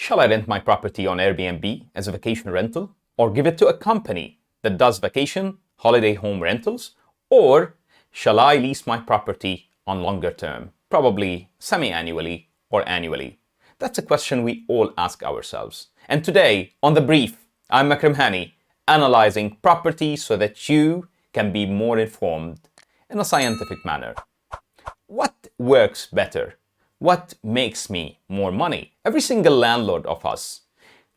Shall I rent my property on Airbnb as a vacation rental, or give it to a company that does vacation, holiday home rentals, or shall I lease my property on longer term, probably semi-annually or annually? That's a question we all ask ourselves. And today, on The Brief, I'm Makram Hani, analyzing property so that you can be more informed in a scientific manner. What works better? What makes me more money? Every single landlord of us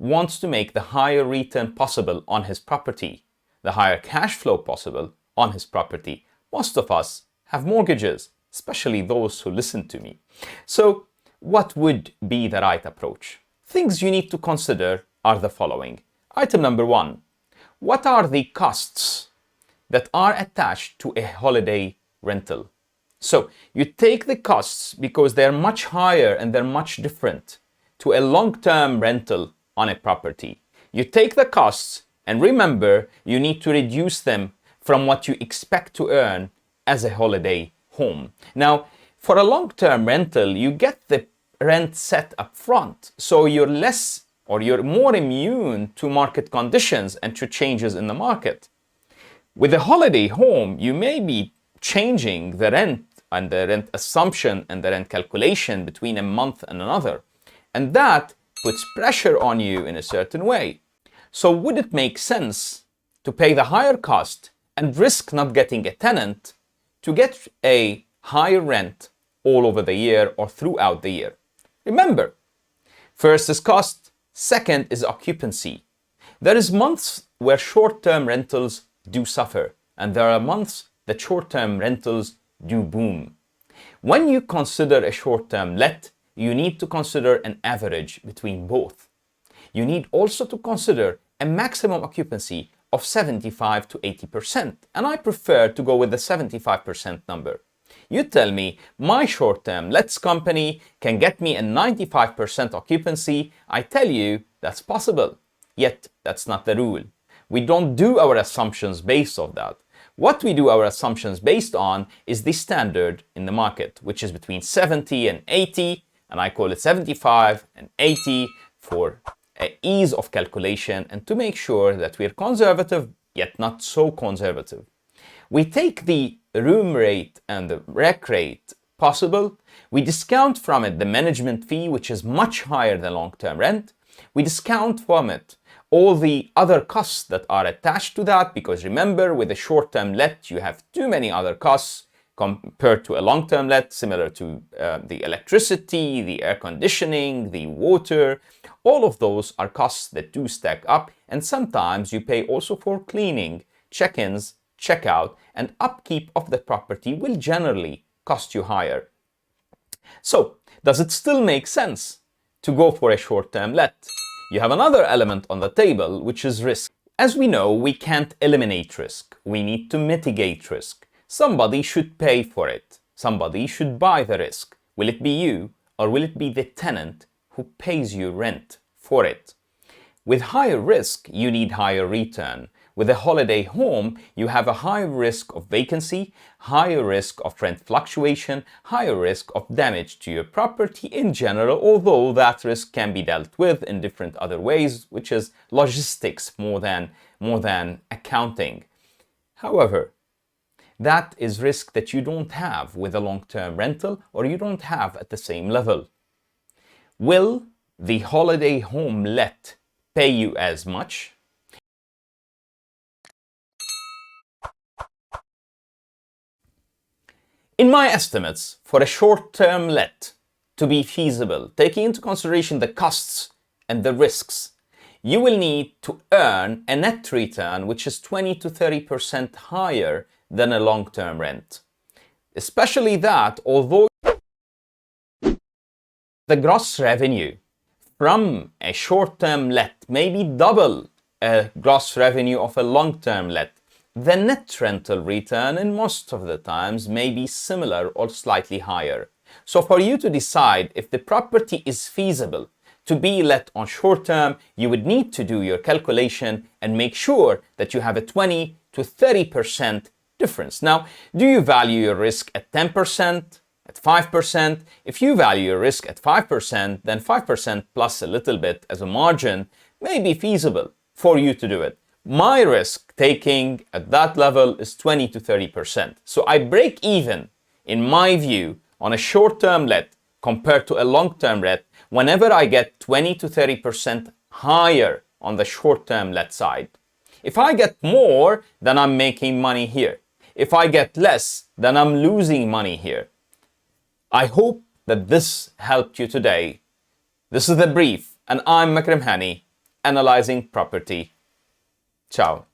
wants to make the higher return possible on his property, the higher cash flow possible on his property. Most of us have mortgages, especially those who listen to me. So what would be the right approach? Things you need to consider are the following. Item number one, what are the costs that are attached to a holiday rental? So you take the costs because they're much higher and they're much different to a long-term rental on a property. You take the costs and remember you need to reduce them from what you expect to earn as a holiday home. Now, for a long-term rental, you get the rent set up front, so you're less or you're more immune to market conditions and to changes in the market. With a holiday home, you may be changing the rent and the rent assumption and the rent calculation between a month and another. And that puts pressure on you in a certain way. So would it make sense to pay the higher cost and risk not getting a tenant to get a higher rent all over the year or throughout the year? Remember, first is cost, second is occupancy. There is months where short-term rentals do suffer, and there are months that short-term rentals do boom. When you consider a short-term let, you need to consider an average between both. You need also to consider a maximum occupancy of 75 to 80%, and I prefer to go with the 75% number. You tell me my short-term lets company can get me a 95% occupancy. I tell you that's possible, yet that's not the rule. We don't do our assumptions based on that. What we do our assumptions based on is the standard in the market, which is between 70 and 80, and I call it 75 and 80 for ease of calculation and to make sure that we're conservative, yet not so conservative. We take the room rate and the rec rate possible. We discount from it the management fee, which is much higher than long-term rent. We discount from it all the other costs that are attached to that, because remember, with a short-term let, you have too many other costs compared to a long-term let, similar to the electricity, the air conditioning, the water. All of those are costs that do stack up, and sometimes you pay also for cleaning, check-ins, check-out, and upkeep of the property will generally cost you higher. So, does it still make sense to go for a short-term let? You have another element on the table, which is risk. As we know, we can't eliminate risk. We need to mitigate risk. Somebody should pay for it. Somebody should buy the risk. Will it be you, or will it be the tenant who pays you rent for it? With higher risk, you need higher return. With a holiday home, you have a higher risk of vacancy, higher risk of rent fluctuation, higher risk of damage to your property in general, although that risk can be dealt with in different other ways, which is logistics more than accounting. However, that is risk that you don't have with a long-term rental, or you don't have at the same level. Will the holiday home let pay you as much? In my estimates, for a short-term let to be feasible, taking into consideration the costs and the risks, you will need to earn a net return which is 20 to 30% higher than a long-term rent. Especially that, although the gross revenue from a short-term let may be double a gross revenue of a long-term let, the net rental return in most of the times may be similar or slightly higher. So for you to decide if the property is feasible to be let on short term, you would need to do your calculation and make sure that you have a 20 to 30% difference. Now, do you value your risk at 10%, at 5%. If you value your risk at 5%, then 5% plus a little bit as a margin may be feasible for you to do it. My risk taking at that level is 20 to 30%. So I break even, in my view, on a short-term let compared to a long-term let whenever I get 20 to 30% higher on the short-term let side. If I get more, then I'm making money here. If I get less, then I'm losing money here. I hope that this helped you today. This is The Brief, and I'm Makram Hani, analyzing property. Ciao.